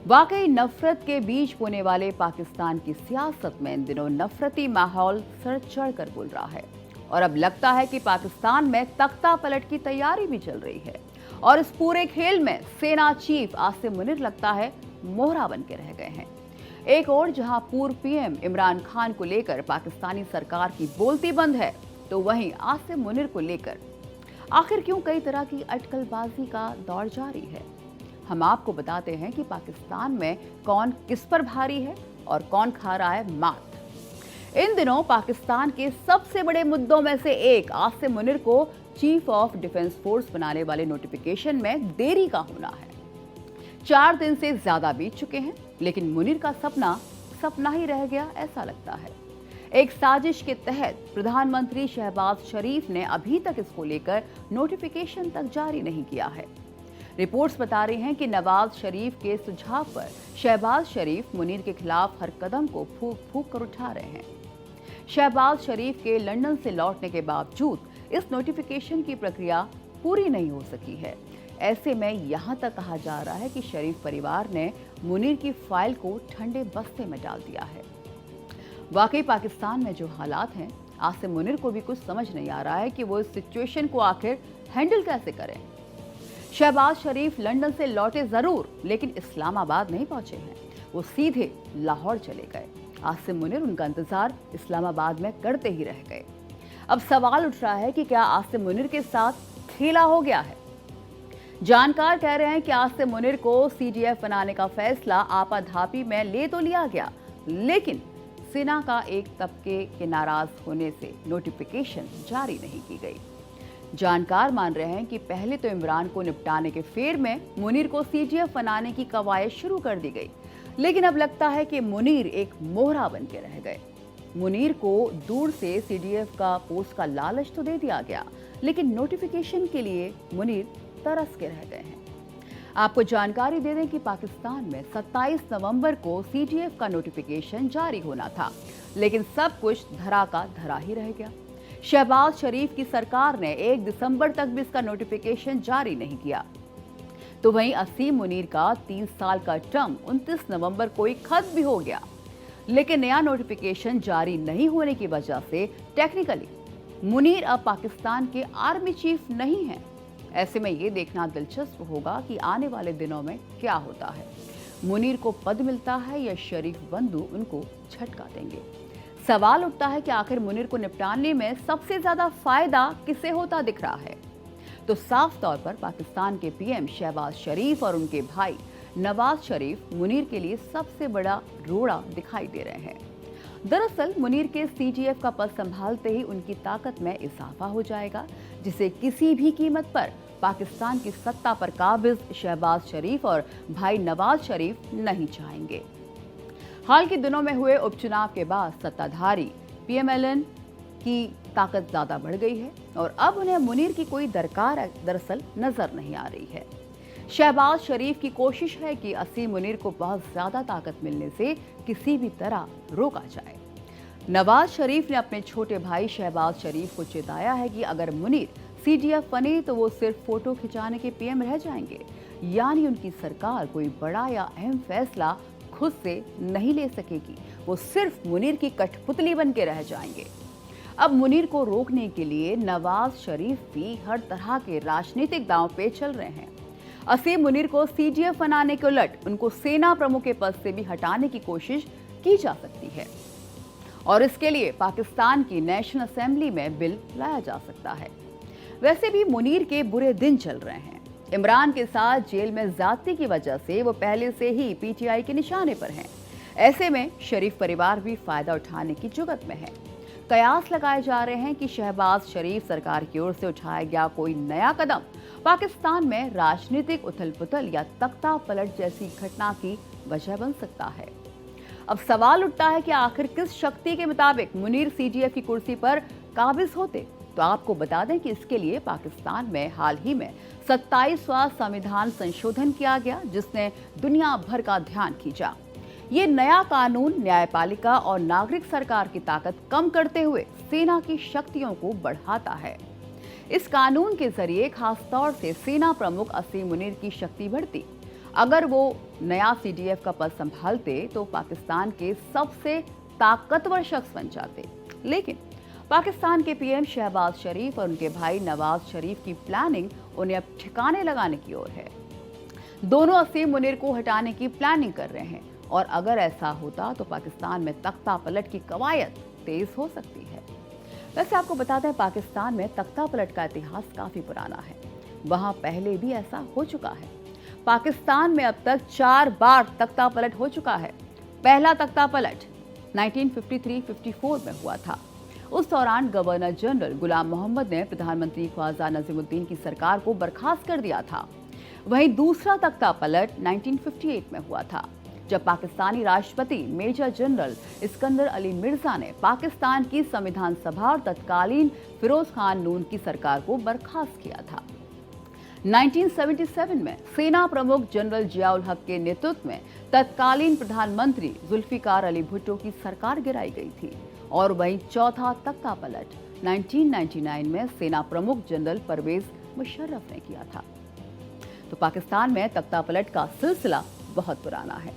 वाकई नफरत के बीज बोने वाले पाकिस्तान की सियासत में इन दिनों नफरती माहौल सर चढ़कर बोल रहा है और अब लगता है कि पाकिस्तान में तख्ता पलट की तैयारी भी चल रही है। और इस पूरे खेल में सेना चीफ आसिम मुनीर लगता है मोहरा बन के रह गए हैं। एक और जहां पूर्व पीएम इमरान खान को लेकर पाकिस्तानी सरकार की बोलती बंद है, तो वहीं आसिम मुनीर को लेकर आखिर क्यों कई तरह की अटकलबाजी का दौर जारी है। हम आपको बताते हैं कि पाकिस्तान में कौन किस पर भारी है और कौन खा रहा है मात। इन दिनों पाकिस्तान के सबसे बड़े मुद्दों में से एक आसिम मुनीर को चीफ ऑफ डिफेंस फोर्स बनाने वाले नोटिफिकेशन में देरी का होना है। 4 दिन से ज्यादा बीत चुके हैं, लेकिन मुनीर का सपना ही रह गया ऐसा लगता है। एक साजिश के तहत प्रधानमंत्री शहबाज शरीफ ने अभी तक इसको लेकर नोटिफिकेशन तक जारी नहीं किया है। रिपोर्ट्स बता रही हैं कि नवाज शरीफ के सुझाव पर शहबाज शरीफ मुनीर के खिलाफ हर कदम को फूंक फूंक कर उठा रहे हैं। शहबाज शरीफ के लंदन से लौटने के बावजूद इस नोटिफिकेशन की प्रक्रिया पूरी नहीं हो सकी है। ऐसे में यहां तक कहा जा रहा है कि शरीफ परिवार ने मुनीर की फाइल को ठंडे बस्ते में डाल दिया है। वाकई पाकिस्तान में जो हालात हैं, आसिम मुनीर को भी कुछ समझ नहीं आ रहा है कि वो इस सिचुएशन को आखिर हैंडल कैसे करें। शहबाज शरीफ लंदन से लौटे जरूर, लेकिन इस्लामाबाद नहीं पहुंचे हैं। वो सीधे लाहौर चले गए। आसिम मुनीर उनका इंतजार इस्लामाबाद में करते ही रह गए। अब सवाल उठ रहा है कि क्या आसिम मुनीर के साथ खेला हो गया है। जानकार कह रहे हैं कि आसिम मुनीर को सीडीएफ बनाने का फैसला आपाधापी में ले तो लिया गया, लेकिन सेना का एक तबके के नाराज होने से नोटिफिकेशन जारी नहीं की गई। जानकार मान रहे हैं कि पहले तो इमरान को निपटाने के फेर में मुनीर को सीडीएफ बनाने की कवायद शुरू कर दी गई, लेकिन अब लगता है कि मुनीर एक मोहरा बन के रह गए। मुनीर को दूर से सीडीएफ का पोस्ट का लालच तो दे दिया गया, लेकिन नोटिफिकेशन के लिए मुनीर तरस के रह गए हैं। आपको जानकारी दे दें कि पाकिस्तान में 27 नवंबर को सीडीएफ का नोटिफिकेशन जारी होना था, लेकिन सब कुछ धरा का धरा ही रह गया। शहबाज शरीफ की सरकार ने 1 दिसंबर तक भी इसका नोटिफिकेशन जारी नहीं किया। तो वहीं असीम मुनीर का 3 साल का टर्म 29 नवंबर को ही खत्म भी हो गया, लेकिन नया नोटिफिकेशन जारी नहीं होने की वजह से टेक्निकली मुनीर अब पाकिस्तान के आर्मी चीफ नहीं हैं। ऐसे में ये देखना दिलचस्प होगा कि आने वाले दिनों में क्या होता है। मुनीर को पद मिलता है या शरीफ बंधु उनको झटका देंगे। सवाल उठता है कि आखिर मुनीर को निपटाने में सबसे ज्यादा फायदा किसे होता दिख रहा है। तो साफ तौर पर पाकिस्तान के पीएम शहबाज शरीफ और उनके भाई नवाज शरीफ मुनीर के लिए सबसे बड़ा रोड़ा दिखाई दे रहे हैं। दरअसल मुनीर के सीडीएफ का पद संभालते ही उनकी ताकत में इजाफा हो जाएगा, जिसे किसी भी कीमत पर पाकिस्तान की सत्ता पर काबिज शहबाज शरीफ और भाई नवाज शरीफ नहीं चाहेंगे। हाल के दिनों में हुए उपचुनाव के बाद सत्ताधारी पीएमएलएन की ताकत ज्यादा बढ़ गई है और अब उन्हें मुनीर की कोई दरकार दरअसल नजर नहीं आ रही है। शहबाज शरीफ की कोशिश है कि असीम मुनीर को बहुत ज्यादा ताकत मिलने से किसी भी तरह रोका जाए। नवाज शरीफ ने अपने छोटे भाई शहबाज शरीफ को चेताया है कि अगर मुनीर सीडीएफ बने तो वो सिर्फ फोटो खिंचाने के पीएम रह जाएंगे, यानी उनकी सरकार कोई बड़ा या अहम फैसला खुद से नहीं ले सकेगी। वो सिर्फ मुनीर की कठपुतली बन के रह जाएंगे। अब मुनीर को रोकने के लिए नवाज शरीफ भी हर तरह के राजनीतिक दांव पे चल रहे हैं। असीम मुनीर को सीडीएफ बनाने के उलट उनको सेना प्रमुख के पद से भी हटाने की कोशिश की जा सकती है और इसके लिए पाकिस्तान की नेशनल असेंबली में बिल लाया जा सकता है। वैसे भी मुनीर के बुरे दिन चल रहे हैं। इमरान के साथ जेल में ज्यादती की वजह से वो पहले से ही पीटीआई के निशाने पर हैं। ऐसे में शरीफ परिवार भी फायदा उठाने की जुगत में है। कयास लगाए जा रहे हैं कि शहबाज शरीफ सरकार की ओर से उठाया गया कोई नया कदम पाकिस्तान में राजनीतिक उथल पुथल या तख्ता पलट जैसी घटना की वजह बन सकता है। अब सवाल उठता है कि आखिर किस शक्ति के मुताबिक मुनीर सीडीएफ की कुर्सी पर काबिज होते। तो आपको बता दें कि इसके लिए पाकिस्तान में हाल ही में 27वां संविधान संशोधन किया गया, जिसने दुनिया भर का ध्यान खींचा। ये नया कानून न्यायपालिका और नागरिक सरकार की ताकत कम करते हुए सेना की शक्तियों को बढ़ाता है। इस कानून के जरिए खासतौर से सेना प्रमुख असीम मुनीर की शक्ति बढ़ती। अगर वो नया CDF का पद संभालते तो पाकिस्तान के सबसे ताकतवर शख्स बन जाते। लेकिन पाकिस्तान के PM शहबाज शरीफ और उनके भाई नवाज शरीफ की प्लानिंग उन्हें अब ठिकाने लगाने की ओर है। दोनों असीम मुनीर को हटाने की प्लानिंग कर रहे हैं और अगर ऐसा होता तो पाकिस्तान में तख्ता पलट की कवायद तेज हो सकती है। वैसे आपको बताते हैं, पाकिस्तान में तख्ता पलट का इतिहास काफी पुराना है। वहां पहले भी ऐसा हो चुका है। पाकिस्तान में अब तक 4 बार तख्ता पलट हो चुका है। पहला तख्ता पलट 1953-54 में हुआ था। उस दौरान गवर्नर जनरल गुलाम मोहम्मद ने प्रधानमंत्री ख्वाजा नजीमुद्दीन की सरकार को बर्खास्त कर दिया था। वहीं दूसरा तख्ता पलट 1958 में हुआ था, जब पाकिस्तानी राष्ट्रपति major general Iskander Ali Mirza ने पाकिस्तान की संविधान सभा और तत्कालीन फिरोज खान नून की सरकार को बर्खास्त किया था। 1977 में सेना प्रमुख जनरल जियाउल हक के नेतृत्व में तत्कालीन प्रधानमंत्री जुल्फिकार अली भुट्टो की सरकार गिराई गई थी और वहीं चौथा तख्ता पलट 1999 में सेना प्रमुख जनरल परवेज मुशर्रफ ने किया था। तो पाकिस्तान में तख्ता पलट का सिलसिला बहुत पुराना है।